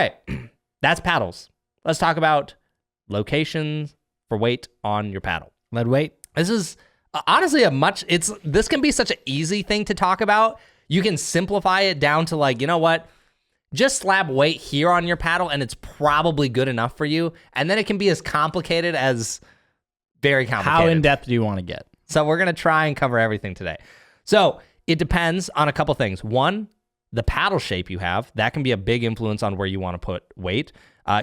Okay, that's paddles. Let's talk about locations for weight on your paddle. Lead weight. This is honestly this can be such an easy thing to talk about. You can simplify it down to like, you know what? Just slap weight here on your paddle and it's probably good enough for you. And then it can be as complicated as very complicated. How in-depth do you want to get? So we're going to try and cover everything today. So it depends on a couple things. One, the paddle shape you have. That can be a big influence on where you want to put weight.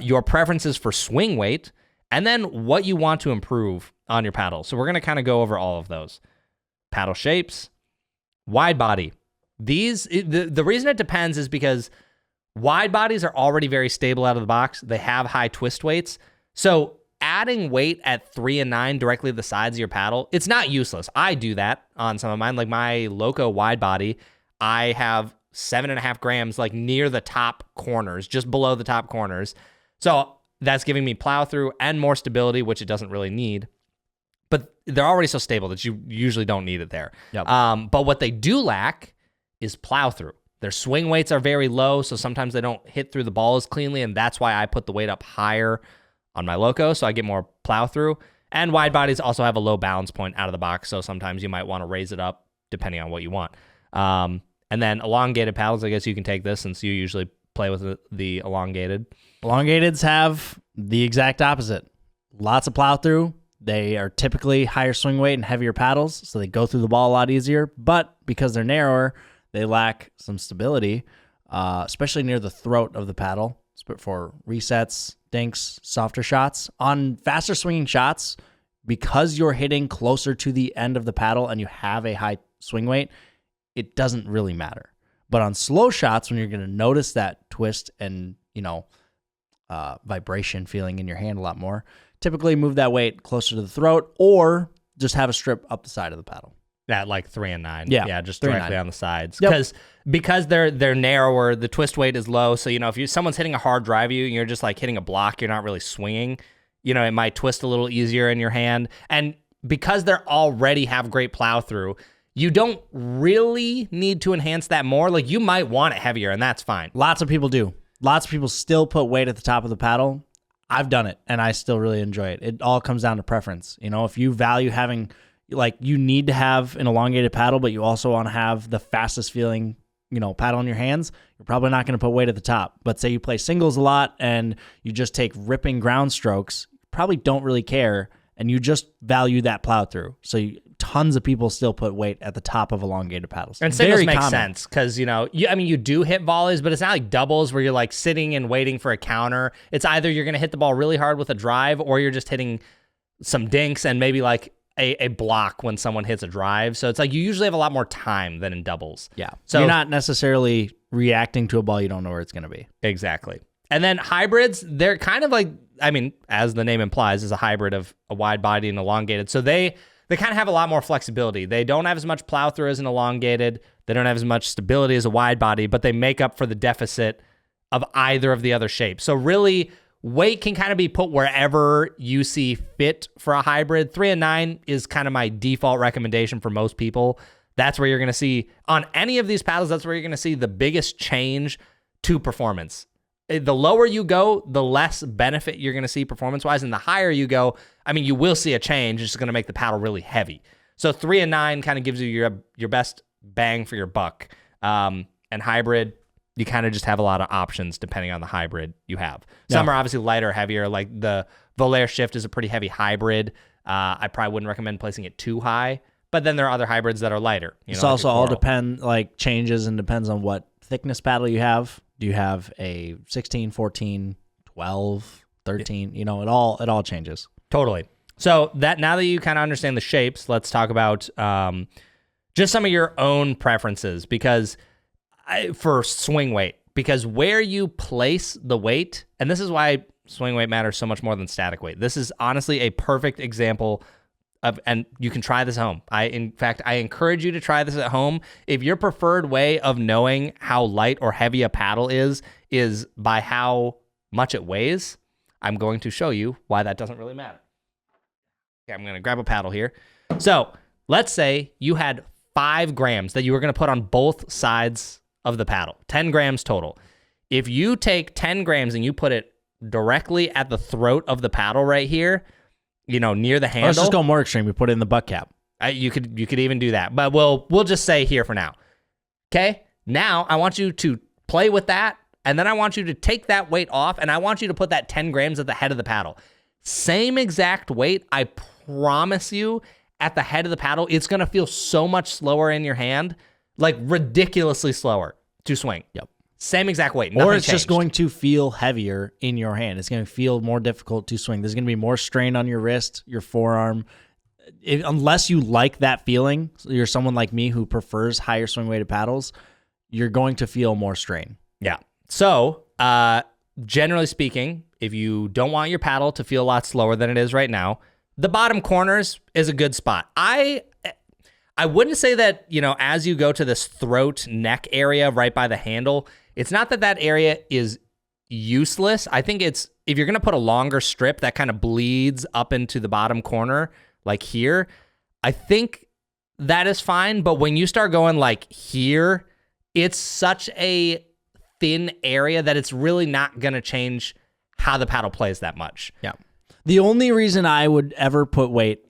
Your preferences for swing weight, and then what you want to improve on your paddle. So we're going to kind of go over all of those. Paddle shapes, wide body. The reason it depends is because wide bodies are already very stable out of the box. They have high twist weights. So adding weight at 3 and 9 directly to the sides of your paddle, it's not useless. I do that on some of mine. Like my Loco wide body, I have 7.5 grams like near the top corners, just below the top corners. So that's giving me plow through and more stability, which it doesn't really need. But they're already so stable that you usually don't need it there. Yep. But what they do lack is plow through. Their swing weights are very low, so sometimes they don't hit through the ball as cleanly, and that's why I put the weight up higher on my Loco, so I get more plow through. And wide bodies also have a low balance point out of the box, so sometimes you might want to raise it up depending on what you want. And then elongated paddles, I guess you can take this since you usually play with the elongated. Elongateds have the exact opposite. Lots of plow through. They are typically higher swing weight and heavier paddles, so they go through the ball a lot easier. But because they're narrower, they lack some stability, especially near the throat of the paddle for resets, dinks, softer shots. On faster swinging shots, because you're hitting closer to the end of the paddle and you have a high swing weight, it doesn't really matter. But on slow shots, when you're going to notice that twist and, vibration feeling in your hand a lot more, typically move that weight closer to the throat or just have a strip up the side of the paddle. At like 3 and 9. Yeah, just directly on the sides. Yep. Because they're narrower, the twist weight is low. So, if someone's hitting a hard drive and you're just like hitting a block, you're not really swinging, it might twist a little easier in your hand. And because they're already have great plow through, you don't really need to enhance that more. Like you might want it heavier and that's fine. Lots of people do. Lots of people still put weight at the top of the paddle. I've done it and I still really enjoy it. It all comes down to preference. If you value having, you need to have an elongated paddle, but you also want to have the fastest feeling, paddle in your hands, you're probably not going to put weight at the top. But say you play singles a lot and you just take ripping ground strokes, you probably don't really care and you just value that plow through. So tons of people still put weight at the top of elongated paddles. And singles makes sense because, you do hit volleys, but it's not like doubles where you're like sitting and waiting for a counter. It's either you're going to hit the ball really hard with a drive or you're just hitting some dinks and maybe like a block when someone hits a drive. So it's like you usually have a lot more time than in doubles. Yeah. So you're not necessarily reacting to a ball you don't know where it's going to be. Exactly. And then hybrids, they're kind of like, as the name implies, is a hybrid of a wide body and elongated. So they kind of have a lot more flexibility. They don't have as much plow through as an elongated. They don't have as much stability as a wide body, but they make up for the deficit of either of the other shapes. So really, weight can kind of be put wherever you see fit for a hybrid. 3 and 9 is kind of my default recommendation for most people. That's where you're going to see, on any of these paddles, that's where you're going to see the biggest change to performance. The lower you go, the less benefit you're going to see performance-wise, and the higher you go, you will see a change. It's just going to make the paddle really heavy. So 3 and 9 kind of gives you your best bang for your buck. And hybrid, you kind of just have a lot of options depending on the hybrid you have. Some are obviously lighter, heavier. Like the Volair Shift is a pretty heavy hybrid. I probably wouldn't recommend placing it too high. But then there are other hybrids that are lighter. It's also all changes and depends on what thickness paddle you have. Do you have a 16, 14, 12, 13? It all changes. Totally. So now that you kind of understand the shapes, let's talk about just some of your own preferences for swing weight. Because where you place the weight, and this is why swing weight matters so much more than static weight. This is honestly a perfect example and you can try this at home. In fact, I encourage you to try this at home. If your preferred way of knowing how light or heavy a paddle is by how much it weighs, I'm going to show you why that doesn't really matter. Okay, I'm going to grab a paddle here. So let's say you had 5 grams that you were going to put on both sides of the paddle, 10 grams total. If you take 10 grams and you put it directly at the throat of the paddle right here, near the handle. Let's just go more extreme. We put it in the butt cap. You could even do that, but we'll just say here for now. Okay. Now I want you to play with that, and then I want you to take that weight off, and I want you to put that 10 grams at the head of the paddle. Same exact weight. I promise you, at the head of the paddle, it's gonna feel so much slower in your hand, like ridiculously slower to swing. Yep. Same exact weight. Or it's changed. just going to feel heavier in your hand. It's going to feel more difficult to swing. There's going to be more strain on your wrist, your forearm. Unless you like that feeling, you're someone like me who prefers higher swing weighted paddles, you're going to feel more strain. Yeah. So, generally speaking, if you don't want your paddle to feel a lot slower than it is right now, the bottom corners is a good spot. I wouldn't say that, as you go to this throat neck area right by the handle, it's not that area is useless. I think it's, if you're going to put a longer strip that kind of bleeds up into the bottom corner, like here, I think that is fine. But when you start going like here, it's such a thin area that it's really not going to change how the paddle plays that much. Yeah. The only reason I would ever put weight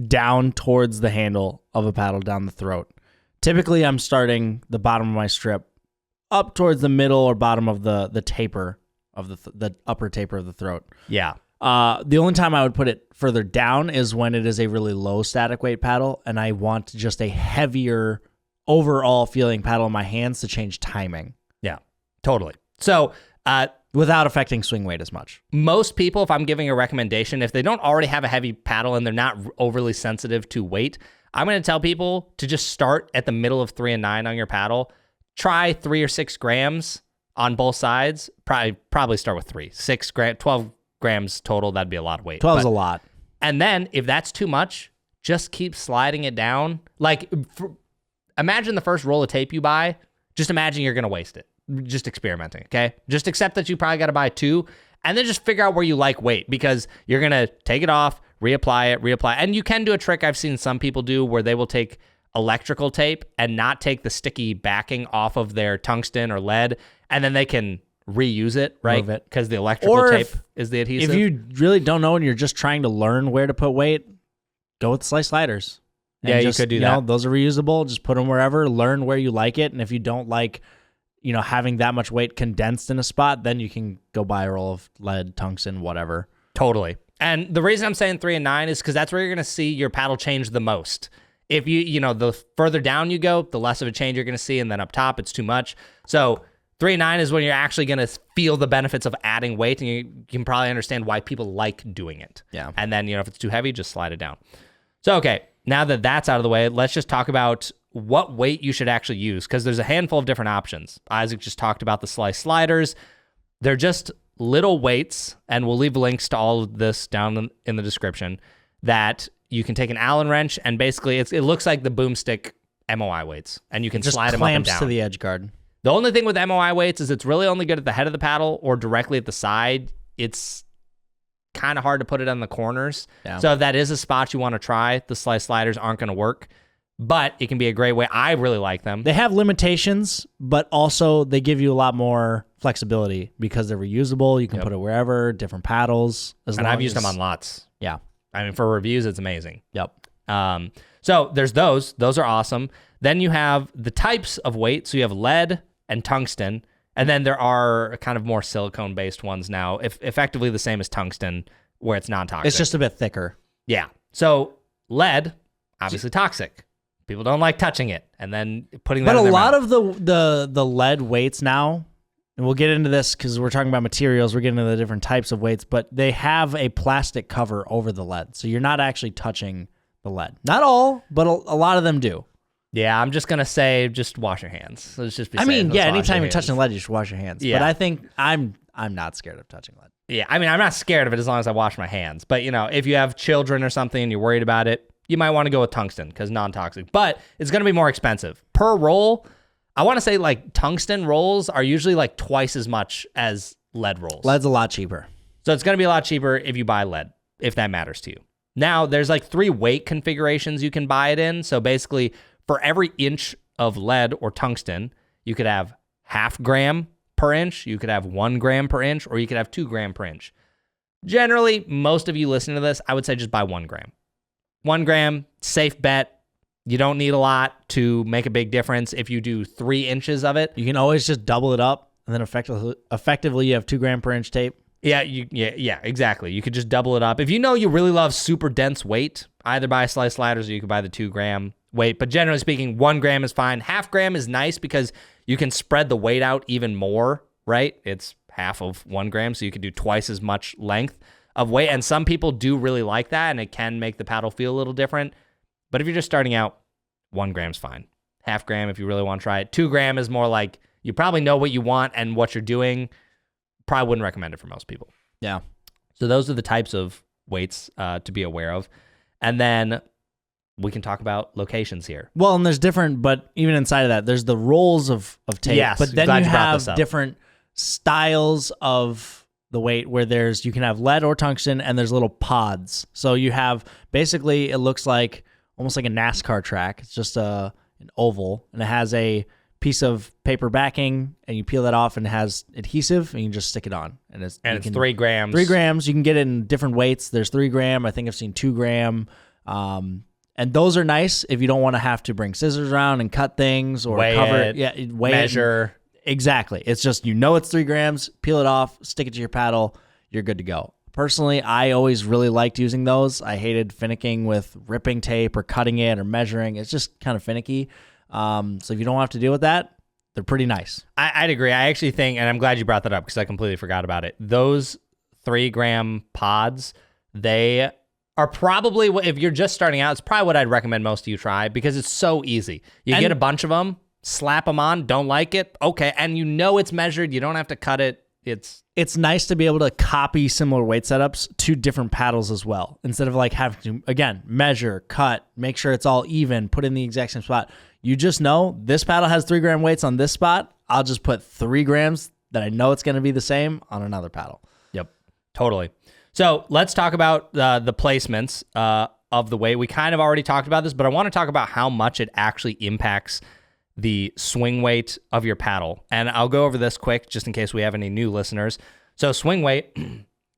down towards the handle of a paddle down the throat, typically I'm starting the bottom of my strip up towards the middle or bottom of the taper of the upper taper of the throat. Yeah. The only time I would put it further down is when it is a really low static weight paddle and I want just a heavier overall feeling paddle in my hands to change timing. Yeah, totally. So, without affecting swing weight as much. Most people, if I'm giving a recommendation, if they don't already have a heavy paddle and they're not overly sensitive to weight, I'm going to tell people to just start at the middle of 3 and 9 on your paddle. Try 3 or 6 grams on both sides. Probably start with 3. 12 grams total. That'd be a lot of weight. 12 is a lot. And then if that's too much, just keep sliding it down. Like, imagine the first roll of tape you buy. Just imagine you're going to waste it. Just experimenting, okay? Just accept that you probably got to buy 2, and then just figure out where you like weight, because you're going to take it off, reapply. And you can do a trick I've seen some people do where they will take electrical tape and not take the sticky backing off of their tungsten or lead, and then they can reuse it, right? Because the electrical tape is the adhesive. If you really don't know and you're just trying to learn where to put weight, go with the slice sliders. Yeah, you could do that. Those are reusable. Just put them wherever, learn where you like it. And if you don't like, having that much weight condensed in a spot, then you can go buy a roll of lead, tungsten, whatever. Totally. And the reason I'm saying 3 and 9 is because that's where you're going to see your paddle change the most. If the further down you go, the less of a change you're going to see. And then up top, it's too much. So 3 and 9 is when you're actually going to feel the benefits of adding weight. And you can probably understand why people like doing it. Yeah. And then, if it's too heavy, just slide it down. So, okay. Now that that's out of the way, let's just talk about what weight you should actually use, because there's a handful of different options. Isaac just talked about the slice sliders. They're just little weights, and we'll leave links to all of this down in the description, that you can take an Allen wrench, and basically it looks like the boomstick MOI weights, and you can just slide them up and down. to the edge guard. The only thing with MOI weights is it's really only good at the head of the paddle or directly at the side. It's kind of hard to put it on the corners. Yeah. So if that is a spot you want to try, the slice sliders aren't going to work, but it can be a great way. I really like them. They have limitations, but also they give you a lot more flexibility because they're reusable. You can put it wherever, different paddles. And I've used them on lots. Yeah. I mean, for reviews, it's amazing. Yep. So there's those. Those are awesome. Then you have the types of weight. So you have lead and tungsten. And then there are kind of more silicone-based ones now, effectively the same as tungsten, where it's non-toxic. It's just a bit thicker. Yeah. So lead, obviously toxic. People don't like touching it, and then putting that in their mouth. But a lot of the lead weights now, and we'll get into this because we're talking about materials, we're getting into the different types of weights, but they have a plastic cover over the lead, so you're not actually touching the lead. Not all, but a lot of them do. Yeah, I'm just gonna say, just wash your hands. Let's just be. Anytime you're touching lead, you should wash your hands. Yeah. But I think I'm not scared of touching lead. Yeah, I mean, I'm not scared of it as long as I wash my hands. But if you have children or something and you're worried about it, you might want to go with tungsten because non-toxic. But it's gonna be more expensive per roll. I want to say like tungsten rolls are usually like twice as much as lead rolls. Lead's a lot cheaper, so it's gonna be a lot cheaper if you buy lead, if that matters to you. Now, there's like 3 weight configurations you can buy it in. So basically, for every inch of lead or tungsten, you could have 0.5 gram per inch, you could have 1 gram per inch, or you could have 2 gram per inch. Generally, most of you listening to this, I would say just buy 1 gram. 1 gram, safe bet. You don't need a lot to make a big difference. If you do 3 inches of it, You can always just double it up, and then effectively you have 2 gram per inch tape. yeah, exactly. You could just double it up. If you know you really love super dense weight, either buy slice sliders or you could buy the 2 gram weight. But generally speaking, 1 gram is fine. Half gram is nice because you can spread the weight out even more, right? It's half of 1 gram, so you can do twice as much length of weight. And some people do really like that, and it can make the paddle feel a little different. But if you're just starting out, 1 gram's fine. Half gram if you really want to try it. 2 gram is more like you probably know what you want and what you're doing. Probably wouldn't recommend it for most people. Yeah. So those are the types of weights to be aware of. And then we can talk about locations here. Well, and there's different, but even inside of that, there's the rolls of tape. Yes, but then glad you you brought have this up. different styles of the weight where you can have lead or tungsten, and there's little pods. So you have, basically, it looks like almost like a NASCAR track. It's just an oval, and it has a piece of paper backing, and you peel that off, and it has adhesive, and you just stick it on. And it's 3 grams. 3 grams. You can get it in different weights. There's 3 gram. I think I've seen 2 gram. And those are nice if you don't want to have to bring scissors around and cut things or Weigh cover it, weigh measure. Exactly. It's just, it's 3 grams, peel it off, stick it to your paddle, you're good to go. Personally, I always really liked using those. I hated finicking with ripping tape or cutting it or measuring. It's just kind of finicky. So if you don't have to deal with that, they're pretty nice. I'd agree. I actually think, and I'm glad you brought that up because I completely forgot about it. Those 3 gram pods, they are probably, if you're just starting out, it's probably what I'd recommend most of you try because it's so easy. You get a bunch of them, slap them on, don't like it, okay, and it's measured. You don't have to cut it. It's nice to be able to copy similar weight setups to different paddles as well, instead of like having to, again, measure, cut, make sure it's all even, put in the exact same spot. You just know this paddle has 3 gram weights on this spot. I'll just put 3 grams that I know it's going to be the same on another paddle. Yep, totally. So let's talk about the placements of the weight. We kind of already talked about this, but I want to talk about how much it actually impacts the swing weight of your paddle. And I'll go over this quick just in case we have any new listeners. So swing weight,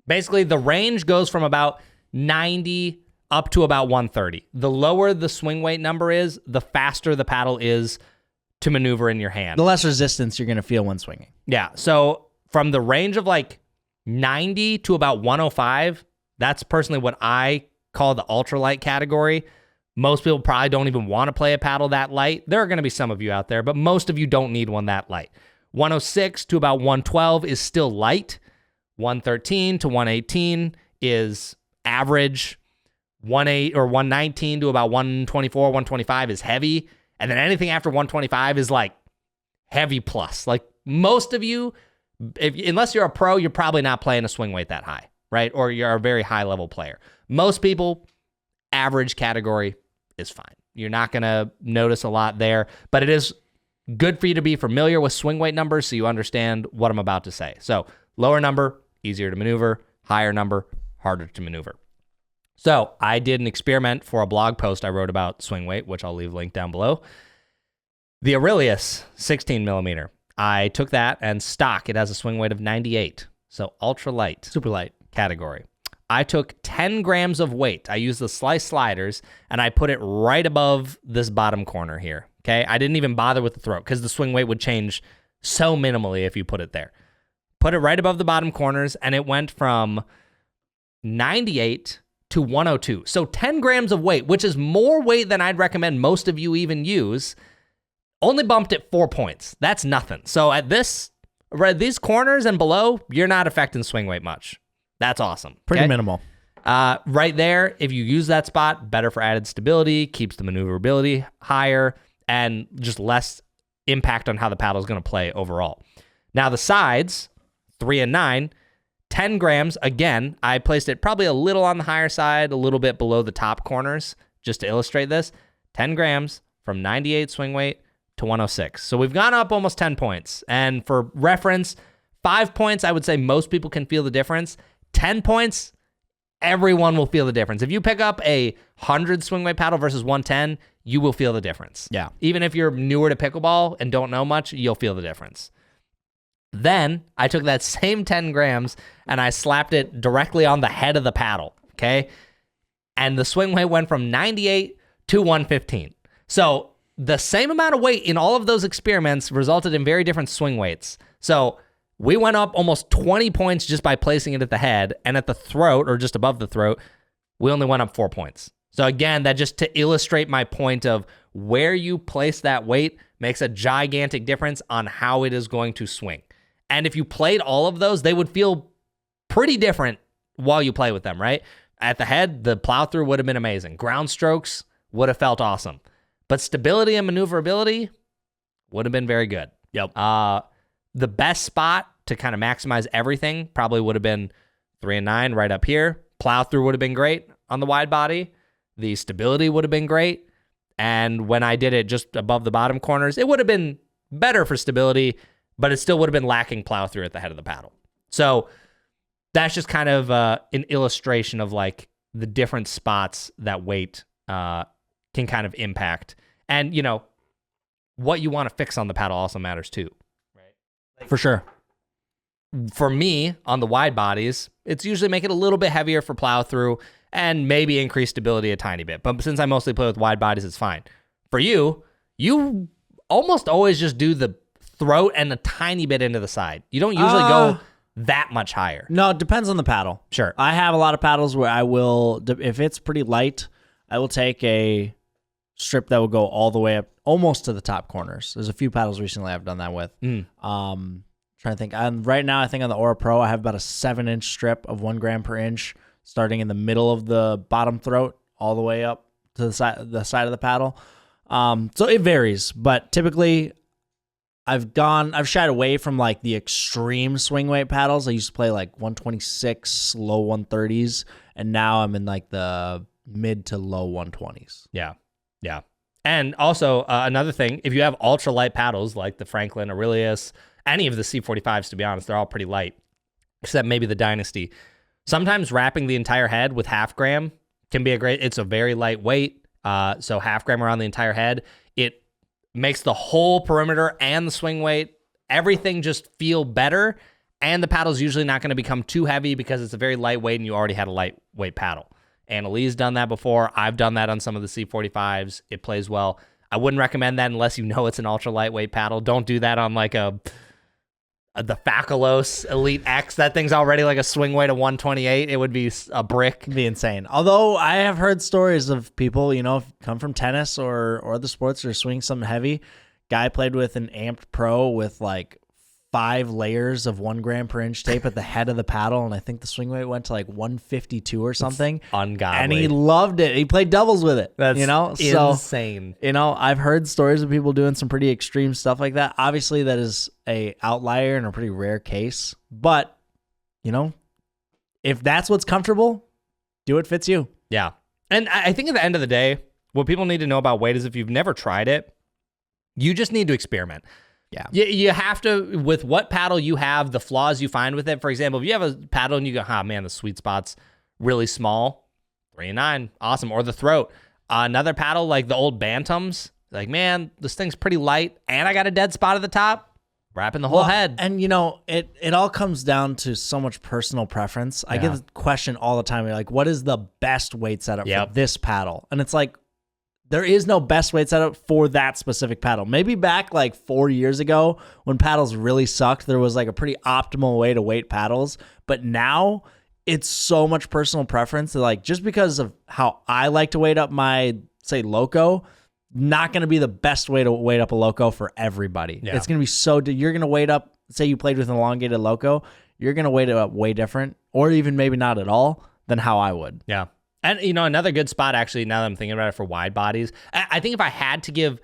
basically the range goes from about 90 up to about 130. The lower the swing weight number is, the faster the paddle is to maneuver in your hand. The less resistance you're going to feel when swinging. Yeah. So from the range of like 90 to about 105, that's personally what I call the ultralight category. Most people probably don't even want to play a paddle that light. There are going to be some of you out there, but most of you don't need one that light. 106 to about 112 is still light. 113 to 118 is average. 119 to about 124, 125 is heavy. And then anything after 125 is like heavy plus. Like most of you, unless you're a pro, you're probably not playing a swing weight that high, right? Or you're a very high level player. Most people, average category is fine. You're not going to notice a lot there, but it is good for you to be familiar with swing weight numbers so you understand what I'm about to say. So lower number, easier to maneuver. Higher number, harder to maneuver. So I did an experiment for a blog post I wrote about swing weight, which I'll leave linked down below. The Aurelius 16 millimeter. I took that and stock. It has a swing weight of 98. So ultra light. Super light category. I took 10 grams of weight. I used the slice sliders, and I put it right above this bottom corner here, okay? I didn't even bother with the throat because the swing weight would change so minimally if you put it there. Put it right above the bottom corners, and it went from 98 to 102. So 10 grams of weight, which is more weight than I'd recommend most of you even use, only bumped it 4 points. That's nothing. So at these corners and below, you're not affecting swing weight much. That's awesome. Pretty minimal. Right there, if you use that spot, better for added stability, keeps the maneuverability higher, and just less impact on how the paddle is going to play overall. Now the sides, 3 and 9, 10 grams. Again, I placed it probably a little on the higher side, a little bit below the top corners, just to illustrate this. 10 grams from 98 swing weight to 106. So we've gone up almost 10 points. And for reference, 5 points, I would say most people can feel the difference. 10 points, everyone will feel the difference. If you pick up a 100 swing weight paddle versus 110, you will feel the difference. Yeah. Even if you're newer to pickleball and don't know much, you'll feel the difference. Then I took that same 10 grams and I slapped it directly on the head of the paddle, okay? And the swing weight went from 98 to 115. So the same amount of weight in all of those experiments resulted in very different swing weights. So we went up almost 20 points just by placing it at the head, and at the throat, or just above the throat, we only went up 4 points. So again, that just to illustrate my point of where you place that weight makes a gigantic difference on how it is going to swing. And if you played all of those, they would feel pretty different while you play with them, right? At the head, the plow through would have been amazing. Ground strokes would have felt awesome. But stability and maneuverability would have been very good. Yep. The best spot to kind of maximize everything probably would have been 3 and 9 right up here. Plow through would have been great on the wide body. The stability would have been great. And when I did it just above the bottom corners, it would have been better for stability, but it still would have been lacking plow through at the head of the paddle. So that's just kind of an illustration of like the different spots that weight can kind of impact. And, you know, what you want to fix on the paddle also matters too. Right? For sure. For me, on the wide bodies, it's usually make it a little bit heavier for plow through and maybe increase stability a tiny bit. But since I mostly play with wide bodies, it's fine. For you, you almost always just do the throat and a tiny bit into the side. You don't usually go that much higher. No, it depends on the paddle. Sure. I have a lot of paddles where I will, if it's pretty light, I will take a strip that will go all the way up almost to the top corners. There's a few paddles recently I've done that with. Trying to think. Right now, I think on the Aura Pro, I have about a 7-inch strip of 1 gram per inch, starting in the middle of the bottom throat all the way up to the side of the paddle. So it varies, but typically I've shied away from like the extreme swing weight paddles. I used to play like 126, low 130s, and now I'm in like the mid to low 120s. Yeah. And also another thing, if you have ultra light paddles like the Franklin, Aurelius, any of the C45s, to be honest, they're all pretty light, except maybe the Dynasty. Sometimes wrapping the entire head with 0.5 gram can be it's a very light weight. So 0.5 gram around the entire head, it makes the whole perimeter and the swing weight, everything just feel better. And the paddle's usually not going to become too heavy because it's a very lightweight and you already had a lightweight paddle. Annalee's done that before. I've done that on some of the C45s. It plays well. I wouldn't recommend that unless you know it's an ultra lightweight paddle. Don't do that on like the Faculos Elite X. That thing's already like a swing weight of 128. It would be a brick. It'd be insane. Although I have heard stories of people, come from tennis or other sports or swing something heavy. Guy played with an Amped Pro with like 5 layers of 1 gram per inch tape at the head of the paddle, and I think the swing weight went to like 152 or something. That's ungodly. And he loved it. He played doubles with it. That's insane. So, I've heard stories of people doing some pretty extreme stuff like that. Obviously, that is a outlier and a pretty rare case. But, if that's what's comfortable, do what fits you. Yeah. And I think at the end of the day, what people need to know about weight is if you've never tried it, you just need to experiment. Yeah. You have to, with what paddle you have, the flaws you find with it. For example, if you have a paddle and you go, man, the sweet spot's really small, 3 and 9, awesome. Or the throat. Another paddle like the old Bantams, like, man, this thing's pretty light and I got a dead spot at the top, wrapping the whole head. And, it all comes down to so much personal preference. I get the question all the time, like, what is the best weight setup for this paddle? And it's like, there is no best weight setup for that specific paddle. Maybe back like 4 years ago when paddles really sucked, there was like a pretty optimal way to weight paddles. But now it's so much personal preference that like just because of how I like to weight up my, say, Loco, not going to be the best way to weight up a Loco for everybody. Yeah. It's going to be you're going to weight up, say you played with an elongated Loco, you're going to weight it up way different or even maybe not at all than how I would. Yeah. And, another good spot, actually, now that I'm thinking about it for wide bodies, I think if I had to give,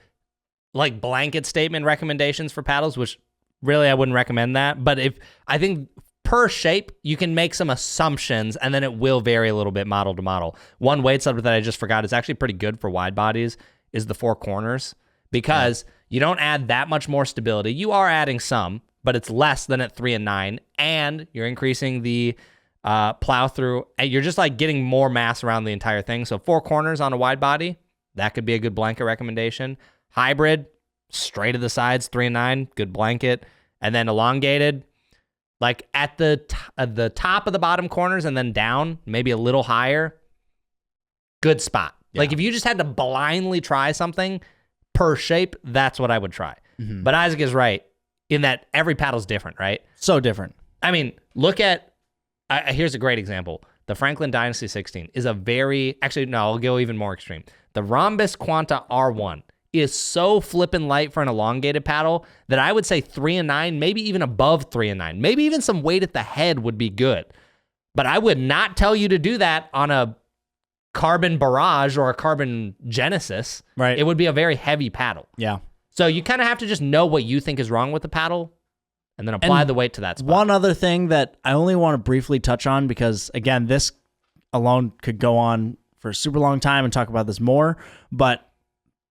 like, blanket statement recommendations for paddles, which really I wouldn't recommend that, but I think per shape, you can make some assumptions, and then it will vary a little bit model to model. One weight subject that I just forgot is actually pretty good for wide bodies is the 4 corners, because you don't add that much more stability. You are adding some, but it's less than at 3 and 9, and you're increasing the plow through, and you're just like getting more mass around the entire thing. So 4 corners on a wide body, that could be a good blanket recommendation. Hybrid, straight to the sides, 3 and 9, good blanket. And then elongated, like at the top of the bottom corners and then down, maybe a little higher, good spot. Yeah. Like if you just had to blindly try something per shape, that's what I would try. Mm-hmm. But Isaac is right in that every paddle's different, right? So different. I mean, look at, here's a great example. The Franklin Dynasty 16 is actually, no, I'll go even more extreme. The Rhombus Quanta R1 is so flippin' light for an elongated paddle that I would say 3 and 9, maybe even above 3 and 9. Maybe even some weight at the head would be good. But I would not tell you to do that on a Carbon Barrage or a Carbon Genesis. Right. It would be a very heavy paddle. Yeah. So you kind of have to just know what you think is wrong with the paddle and then apply the weight to that spot. One other thing that I only want to briefly touch on, because again, this alone could go on for a super long time and talk about this more, but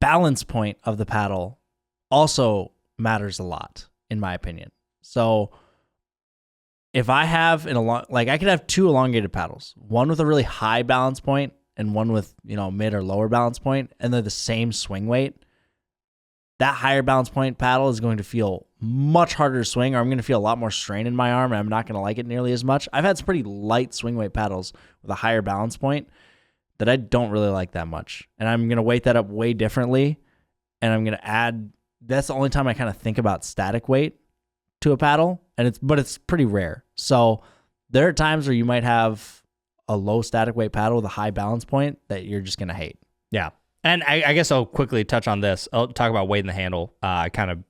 balance point of the paddle also matters a lot, in my opinion. So if I have I could have 2 elongated paddles, one with a really high balance point and one with, mid or lower balance point, and they're the same swing weight. That higher balance point paddle is going to feel much harder to swing, or I'm going to feel a lot more strain in my arm, and I'm not going to like it nearly as much. I've had some pretty light swing weight paddles with a higher balance point that I don't really like that much. And I'm going to weight that up way differently, and I'm going to add, that's the only time I kind of think about static weight to a paddle, but it's pretty rare. So there are times where you might have a low static weight paddle with a high balance point that you're just going to hate. Yeah. And I guess I'll quickly touch on this. I'll talk about weight in the handle. I kind of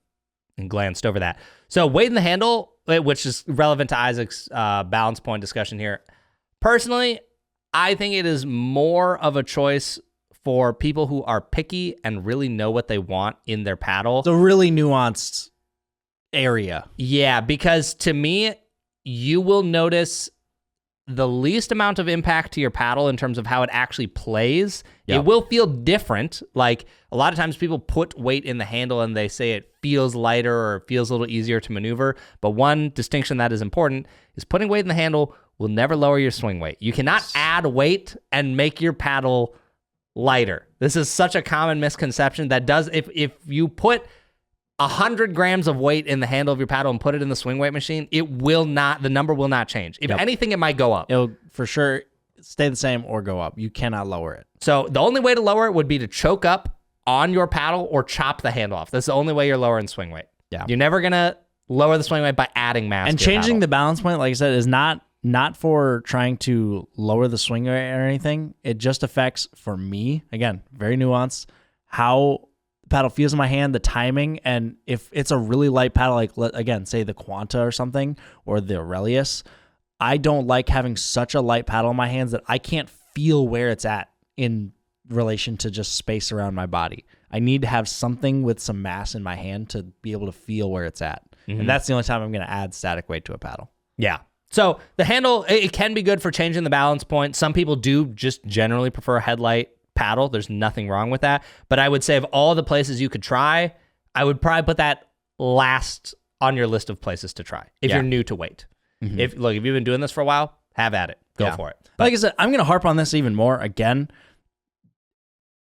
glanced over that. So weight in the handle, which is relevant to Isaac's balance point discussion here. Personally, I think it is more of a choice for people who are picky and really know what they want in their paddle. It's a really nuanced area. Yeah, because to me, you will notice the least amount of impact to your paddle in terms of how it actually plays. Yep. It will feel different. Like a lot of times people put weight in the handle and they say it feels lighter or it feels a little easier to maneuver. But one distinction that is important is putting weight in the handle will never lower your swing weight. You cannot add weight and make your paddle lighter. This is such a common misconception that does, if you put 100 grams of weight in the handle of your paddle and put it in the swing weight machine, the number will not change. If anything, it might go up. It'll for sure stay the same or go up. You cannot lower it. So the only way to lower it would be to choke up on your paddle or chop the handle off. That's the only way you're lowering swing weight. Yeah. You're never going to lower the swing weight by adding mass. And to your changing paddle. the balance point, like I said, is not for trying to lower the swing rate or anything. It just affects, for me, again, very nuanced, how paddle feels in my hand, the timing, and if it's a really light paddle, like again, say the Quanta or something, or the Aurelius, I don't like having such a light paddle in my hands that I can't feel where it's at in relation to just space around my body. I need to have something with some mass in my hand to be able to feel where it's at. Mm-hmm. And that's the only time I'm going to add static weight to a paddle. Yeah. So the handle, it can be good for changing the balance point. Some people do just generally prefer a headlight paddle. There's nothing wrong with that. But I would say of all the places you could try, I would probably put that last on your list of places to try if you're new to weight. Mm-hmm. If you've been doing this for a while, have at it. Go for it. But, like I said, I'm going to harp on this even more. Again,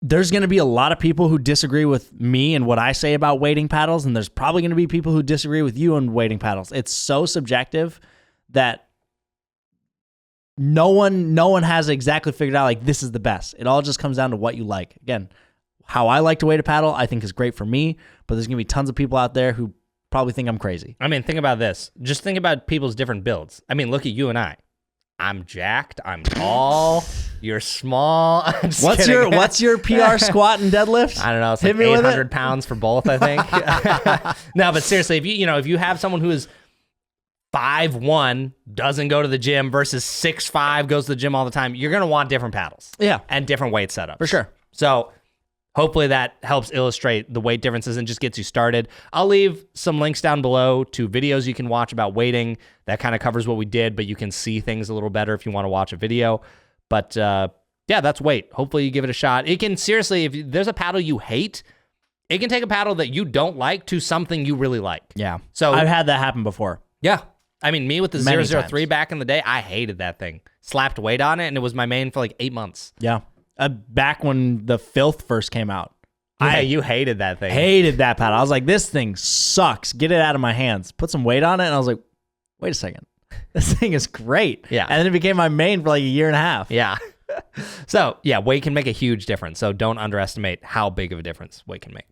there's going to be a lot of people who disagree with me and what I say about weighting paddles, and there's probably going to be people who disagree with you on weighting paddles. It's so subjective that no one has exactly figured out, like, this is the best. It all just comes down to what you like. Again, how I like to weight a paddle, I think is great for me, but there's going to be tons of people out there who probably think I'm crazy. I mean, think about this. Just think about people's different builds. I mean, look at you and I. I'm jacked. I'm tall. You're small. What's your PR squat and deadlift? I don't know. It's like 800 pounds for both, I think. No, but seriously, if you have someone who is 5'1", doesn't go to the gym versus 6'5", goes to the gym all the time, you're going to want different paddles. Yeah. And different weight setups. For sure. So hopefully that helps illustrate the weight differences and just gets you started. I'll leave some links down below to videos you can watch about weighting. That kind of covers what we did, but you can see things a little better if you want to watch a video. But yeah, that's weight. Hopefully you give it a shot. It can seriously, if there's a paddle you hate, it can take a paddle that you don't like to something you really like. Yeah. So I've had that happen before. Yeah. I mean, me with the Many 003 times. back in the day, I hated that thing. Slapped weight on it, and it was my main for like 8 months. Yeah. Back when the Filth first came out. You hated that thing. Hated that paddle. I was like, this thing sucks. Get it out of my hands. Put some weight on it, and I was like, wait a second. This thing is great. Yeah. And then it became my main for like a year and a half. Yeah. So, yeah, weight can make a huge difference. So don't underestimate how big of a difference weight can make.